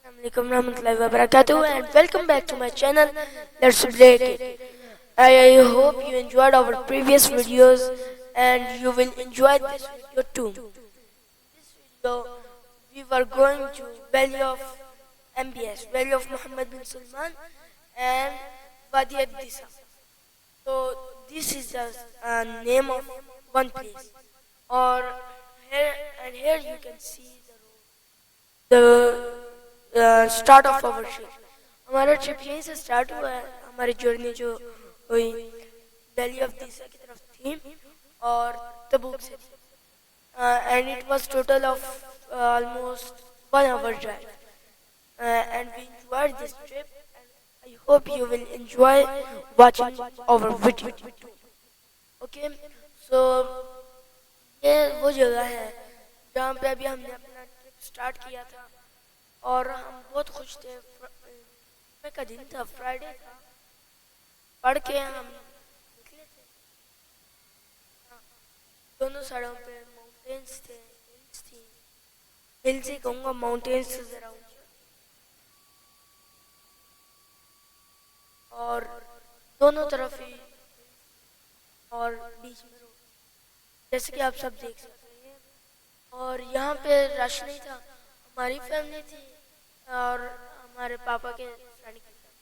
Assalamualaikum warahmatullahi wabarakatuh and welcome back to my channel. Let's break it. I hope you enjoyed our previous videos and you will enjoy this video too. This video we were going to Valley of MBS, Valley of Muhammad bin Salman and Wadi Disa. So this is the name of one place. Or here you can see the start of our trip. हमारा trip यहीं से start हुआ है. हमारी journey जो हुई valley of दीसा की तरफ थी और तबूक से थी. And it was total of almost 1 hour drive. And we enjoyed this trip. And I hope you will enjoy watching our video. Okay, so ये वो जगह है जहाँ पे अभी हमने अपना ट्रिप स्टार्ट किया था और हम बहुत खुश थे. का दिन था, फ्राइडे था. पढ़ के हम निकले थे. दोनों साइडों पे माउंटेन्स थे, हिल्स थी. हिल्स ही कहूँगा, माउंटेन्स से जरा ऊंचे. और दोनों तरफ ही और बीच में रोड, जैसे कि आप सब देख सकते हैं. और यहाँ पे रश नहीं था. हमारी फैमिली थी और हमारे पापा के फ्रेंड की फैमिली.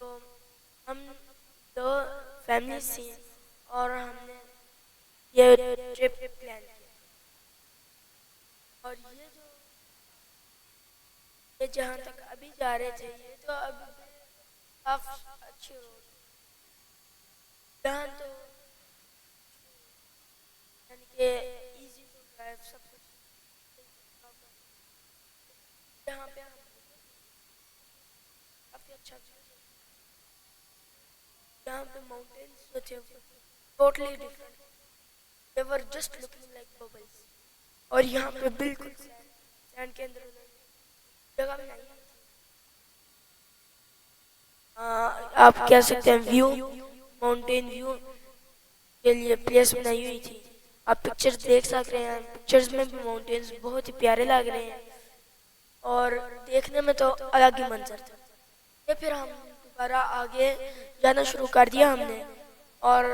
तो हम दो फैमिली थी और हमने ये ट्रिप प्लान किया. और ये जहाँ तक अभी जा रहे थे ये तो अभी काफी अच्छी रोड. यहाँ तो यानी कि इजी टू ड्राइव सब कुछ. यहाँ पे हम काफी अच्छा यहाँ पे माउंटेन्स जो थे totally different. They were just looking like bubbles. और यहाँ पे बिल्कुल सैंड के अंदर जगह भी नहीं. आप कह सकते हैं व्यू, माउंटेन व्यू के लिए प्लेस बनाई हुई थी. आप पिक्चर्स देख सकते हैं. पिक्चर्स में भी माउंटेन्स बहुत ही प्यारे लग रहे हैं और देखने में तो अलग ही मंजर था. ये फिर हम दोबारा आगे जाना शुरू कर दिया हमने. और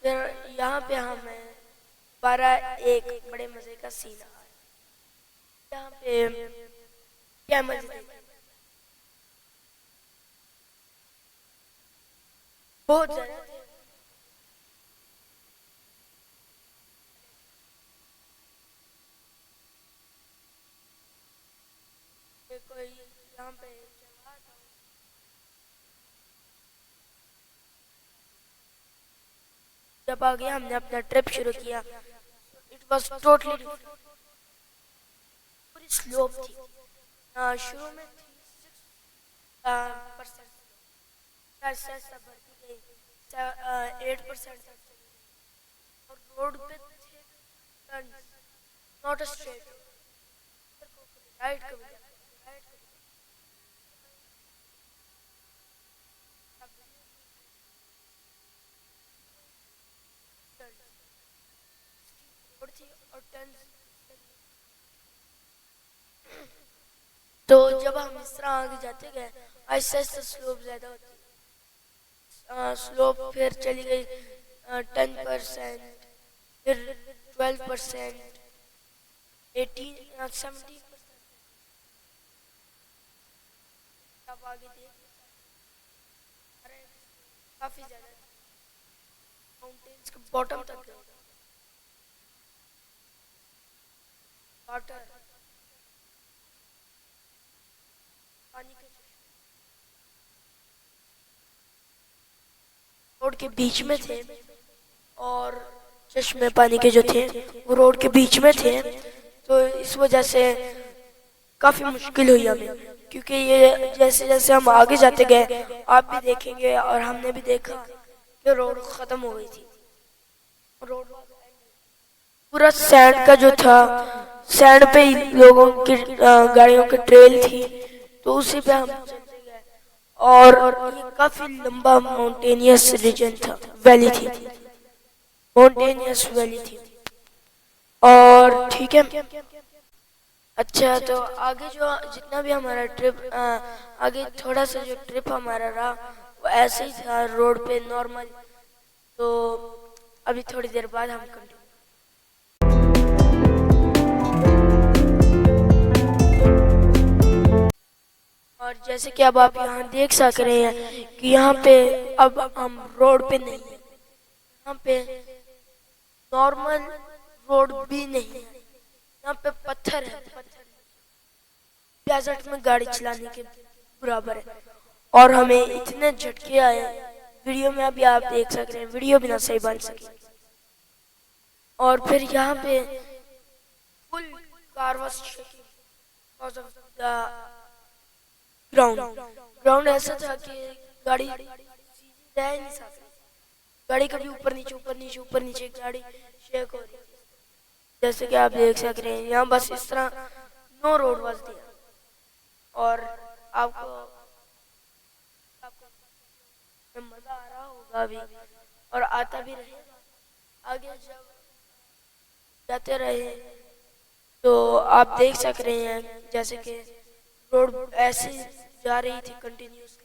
फिर यहाँ पे हमें दोबारा एक बड़े मजे का सीन आया. यहाँ पे कैमल बहुत ज्यादा थे. कोई यहाँ पे जब आगे हमने अपना ट्रिप शुरू किया. इट वॉज टोटली पूरी स्लोप थी. शुरू में थी 6% बढ़ती गई 8% तक चली गई. और रोड पे थे turns, not a straight. Right कभी थी और टर्न्स. तो जब हम इस तरह आगे जाते गए आहिस्ते आहिस्ते स्लोप ज्यादा होती. स्लोप फिर चली गई 10%, फिर 12%, 18, 17%. अब आगे देख काफी ज्यादा माउंटेन्स के बॉटम तक गए. वाटर, पानी के रोड के बीच में थे. और चश्मे पानी के जो थे वो रोड के बीच में थे. तो इस वजह से काफी मुश्किल हुई हमें, क्योंकि ये जैसे जैसे हम आगे जाते गए आप भी देखेंगे और हमने भी देखा कि रोड खत्म हो गई थी. रोड पूरा सैंड का जो था, सैंड पे ही लोगों की गाड़ियों की ट्रेल थी. तो उसी पे हम चलते गए. और ये काफी लंबा माउंटेनियस रीजन था, वैली थी, माउंटेनियस वैली थी. और ठीक है, अच्छा, तो आगे जो जितना भी हमारा ट्रिप आगे थोड़ा सा जो ट्रिप हमारा रहा वो ऐसे ही था रोड पे नॉर्मल। तो अभी थोड़ी देर बाद हम कंटिन्यू। और जैसे कि अब आप यहाँ देख सक रहे हैं कि यहाँ पे अब हम रोड पे नहीं है, यहाँ पे नॉर्मल रोड भी नहीं है, यहाँ पे पत्थर है। पत्थर डेजर्ट में गाड़ी चलाने के बराबर है। और हमें इतने झटके आए, वीडियो में अभी आप देख सक रहे हैं, वीडियो भी ना सही बन सके। और फिर यहाँ पे full car was shaking because of the ground ऐसा था कि गाड़ी सीधी रह नहीं सकती, गाड़ी कभी ऊपर नीचे ऊपर नीचे ऊपर नीचे गाड़ी शेक हो रही है। जैसे कि आप देख सक रहे हैं यहाँ बस इस तरह नो रोड वाज दिया। और आपको मजा आ रहा होगा अभी और आता भी रहेगा आगे जब जाते रहे। तो आप देख सक रहे हैं जैसे कि रोड ऐसे जा रही थी कंटिन्यूसली।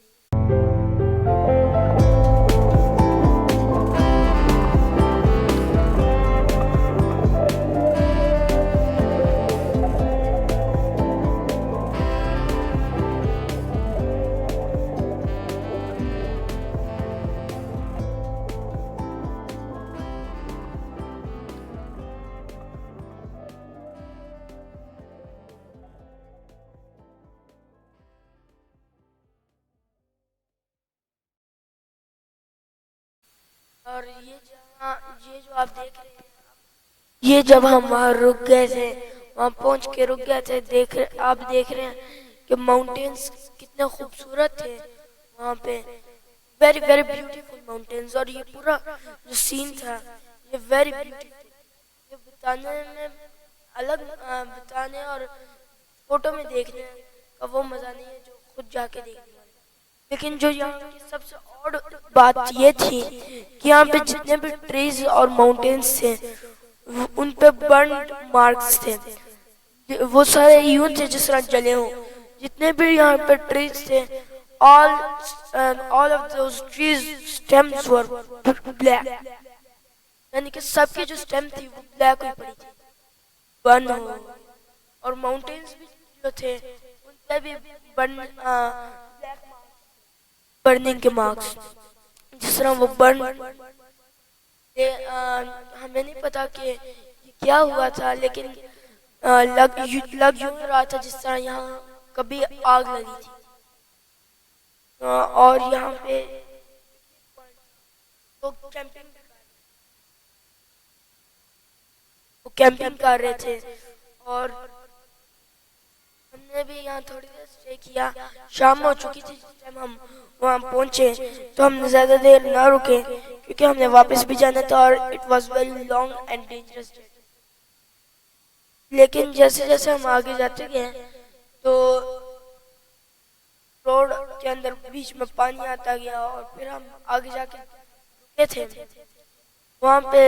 और ये जो आप देख रहे हैं, ये जब हम वहाँ रुक गए थे, वहाँ पहुँच के रुक गए थे, आप देख रहे हैं कि माउंटेन्स कितने खूबसूरत थे वहाँ पे। Very very beautiful mountains. और ये पूरा जो सीन था ये वेरी ब्यूटीफुल, ये बताने में अलग बताने और फोटो में देखने का वो मज़ा नहीं है जो खुद जाके देखने वाला। लेकिन जो यहाँ की सबसे और बात ये थी कि यहाँ पे जितने भी ट्रीज और माउंटेन्स थे उन पे बर्न मार्क्स थे, वो सारे यूं थे जिस तरह जले हों। जितने भी यहाँ पे ट्रीज थे, all of those trees stems were black, यानी कि सबकी जो स्टेम थी वो ब्लैक हुई पड़ी थी, बर्न हो। और माउंटेन्स भी जो थे उन पे भी बर्निंग के मार्क्स, जिस तरह वो बर्न। हमें नहीं पता कि क्या हुआ था, लेकिन लग यूं रहा था जिस तरह यहाँ कभी आग लगी थी। और यहाँ पे लोग कैंपिंग कर रहे थे। और हमने भी यहाँ थोड़ी देर स्टे किया। शाम हो चुकी थी जिस टाइम हम वहाँ पहुँचे, तो हम ज़्यादा देर ना रुके क्योंकि हमने वापस भी जाना था और it was very long and dangerous. लेकिन जैसे जैसे हम आगे जाते गए तो रोड के अंदर बीच में पानी आता गया और फिर हम आगे जाके रुके थे वहाँ पे।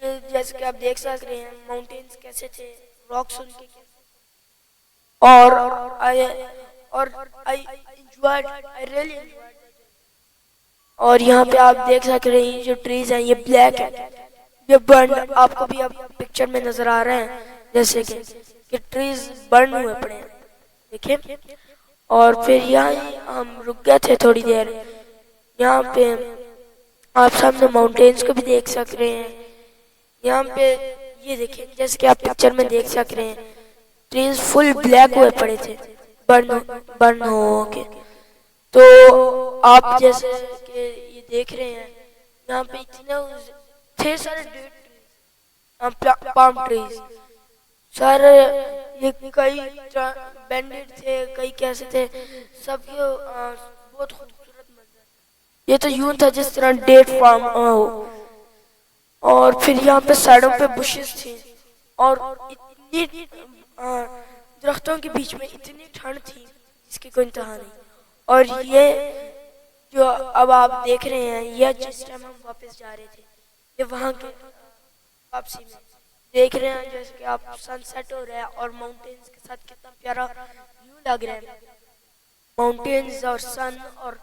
ये जैसे कि आप देख सक रहे हैं माउंटेन्स कैसे थे, रॉक्स उनके कैसे। और I enjoyed, I really enjoyed. और यहाँ पे आप देख सक रहे हैं जो ट्रीज हैं ये ब्लैक है, ये बर्न आपको भी अब पिक्चर में नजर आ रहे हैं जैसे कि ट्रीज बर्न हुए पड़े हैं, देखिए। और फिर यहाँ हम रुक गए थे थोड़ी देर। यहाँ पे आप सामने माउंटेन्स को भी देख सक रहे हैं। यहाँ पे ये देखिए जैसे कि आप पिक्चर में देख सक रहे हैं ट्रीज फुल ब्लैक हुए पड़े थे बर्न हो के। तो आप जैसे कि ये देख रहे हैं यहाँ पे इतने थे सारे पाम ट्रीज सारे, ये कई बैंडेड थे, कई कैसे थे, सबके बहुत खूबसूरत मंजर। ये तो यूं था जिस तरह डेट फार्म हो। और फिर यहाँ पे साइडों पे बुशेस थी और इतनी दरख्तों के बीच में इतनी ठंड थी जिसकी कोई इंतहा नहीं। और ये जो अब आप देख रहे हैं, यह जिस टाइम हम वापस जा रहे थे, ये वहाँ के वापसी में देख रहे हैं जैसे कि आप सनसेट हो रहा है और माउंटेन्स के साथ कितना प्यारा व्यू लग रहा है, माउंटेन्स और सन और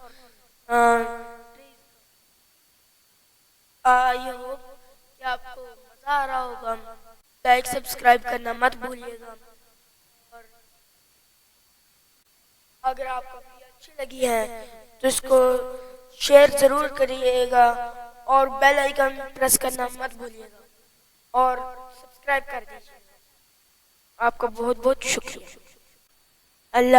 आई होप कि आपको मजा आ रहा होगा। लाइक सब्सक्राइब करना मत भूलिएगा और अगर आपको वीडियो अच्छी लगी है तो इसको शेयर जरूर करिएगा और बेल आइकन प्रेस करना मत भूलिएगा और सब्सक्राइब कर दीजिए। आपका बहुत बहुत शुक्रिया। अल्लाह।